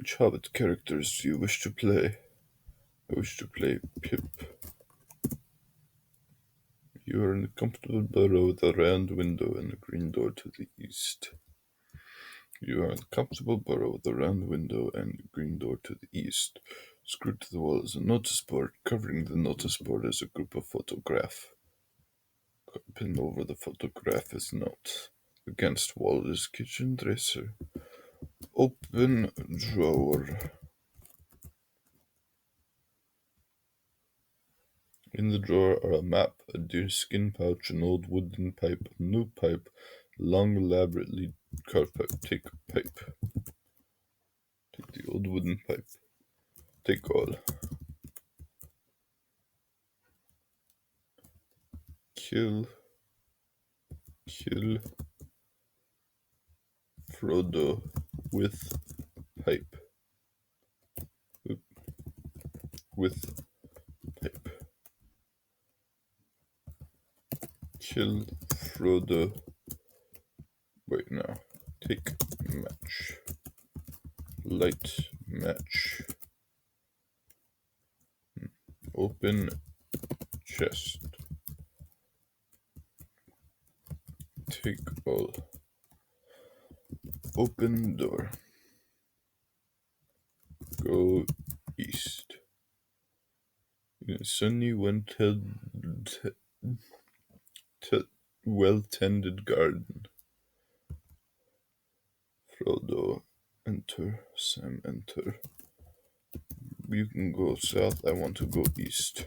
Which Hobbit characters do you wish to play? I wish to play Pip. You are in a comfortable burrow with a round window and a green door to the east. You are in a comfortable burrow with a round window and a green door to the east. Screwed to the wall is a notice board. Covering the notice board is a group of photograph. Pinned over the photograph is note. Against wall is kitchen dresser. Open drawer. In the drawer are a map, a deerskin pouch, an old wooden pipe, a new pipe, a long, elaborately carved pipe. Take pipe. Take the old wooden pipe. Take all. Kill Frodo with pipe. With pipe. Kill Frodo. Wait, now. Take match. Light match. Open chest. Take all. Open door. Go east. In a sunny, well-tended garden. Frodo, enter. Sam, enter. You can go south. I want to go east.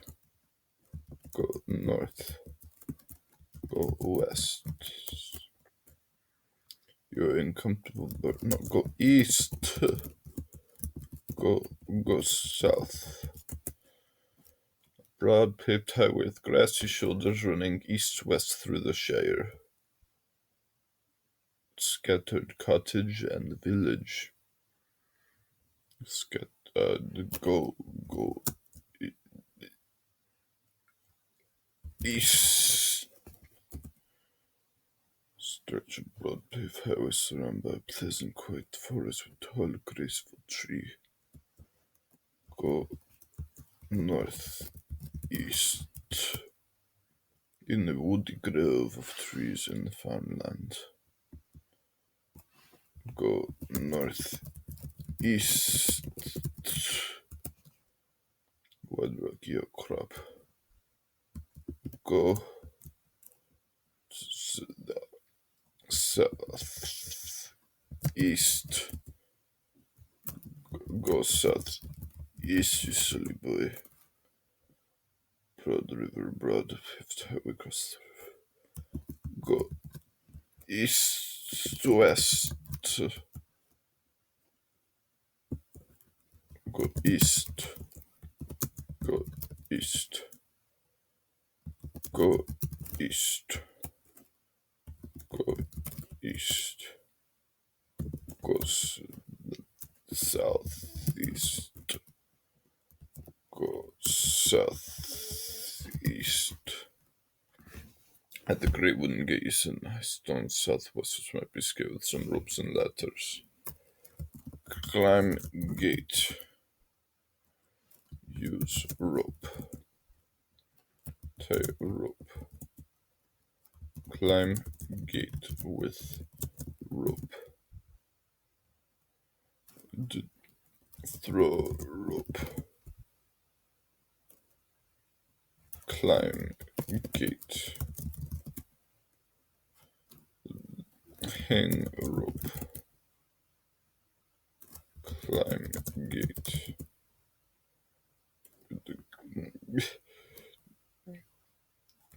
Go north. Go west. You're uncomfortable, but no, go east. Go south. Broad paved highway with grassy shoulders running east-west through the Shire. Scattered cottage and village. Go east. Stretch of broad paved highway surrounded by a pleasant quiet forest with tall graceful tree. Go north east. In a woody grove of trees in the farmland. Go north east. Wild rocky outcrop. Go south east. Go south east, you silly boy. Broad river, broad paved highway across the river. Go east west. Go east. Go east. Go east. Go east. Go southeast. Go southeast. At the great wooden gate you sit in high stone southwest, which might be scaled with some ropes and ladders. Climb gate. Use rope. Tie rope. Climb gate with rope. Throw rope. Climb gate. Hang rope. Climb gate.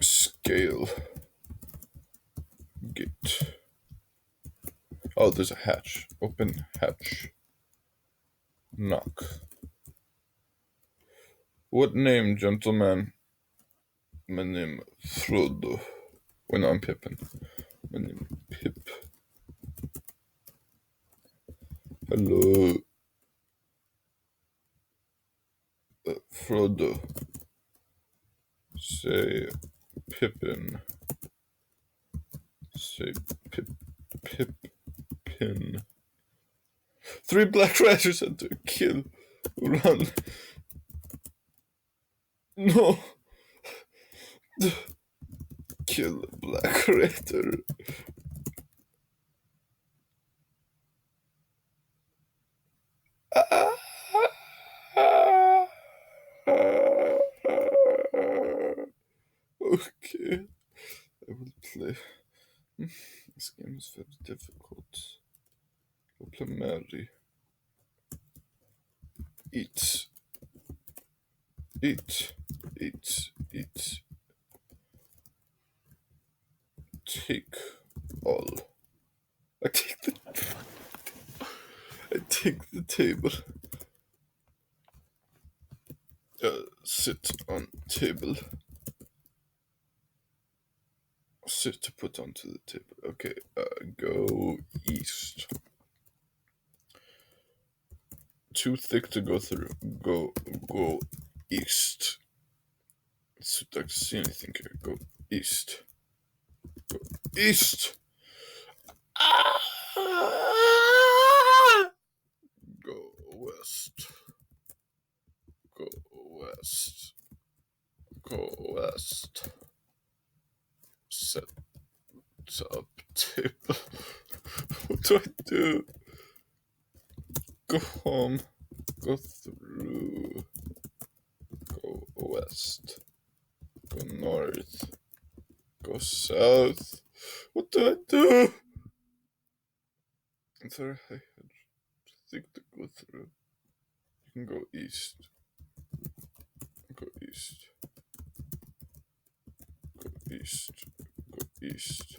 Scale gate. Oh, there's a hatch. Open hatch. Knock. What name, gentlemen? My name Frodo. When I'm Pippin. My name Pip. Hello. Frodo. Say Pippin. Say Pippin. 3 black riders and to kill. Run. No. Kill the black rider. Okay, I will play. This game is very difficult. I'll play Mary. Eat. Eat. Eat. Eat. Take all. I take the table. Sit on table. Sit to put onto the table. Okay, go east. Too thick to go through. Go east. It's too dark to see anything here. Go east. Go east. Go west. Go west. Go west. Set up table. What do I do? Go home. Go through. Go west. Go north. Go south. What do I do? Is there a thing to go through? You can go east. Go east. Go east. Go east.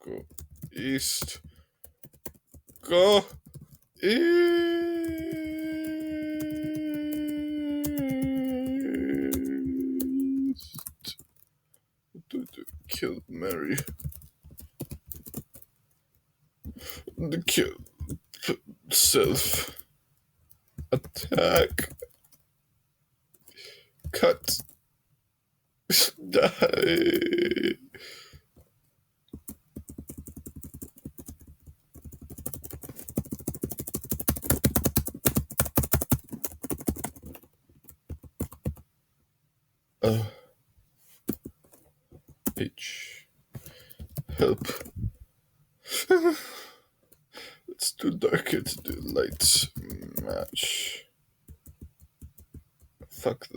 Go east. Go east. What do I do? Kill Mary. The kill self. Attack. Cut. Die. H. Help. It's too dark here to do lights match. Fuck that.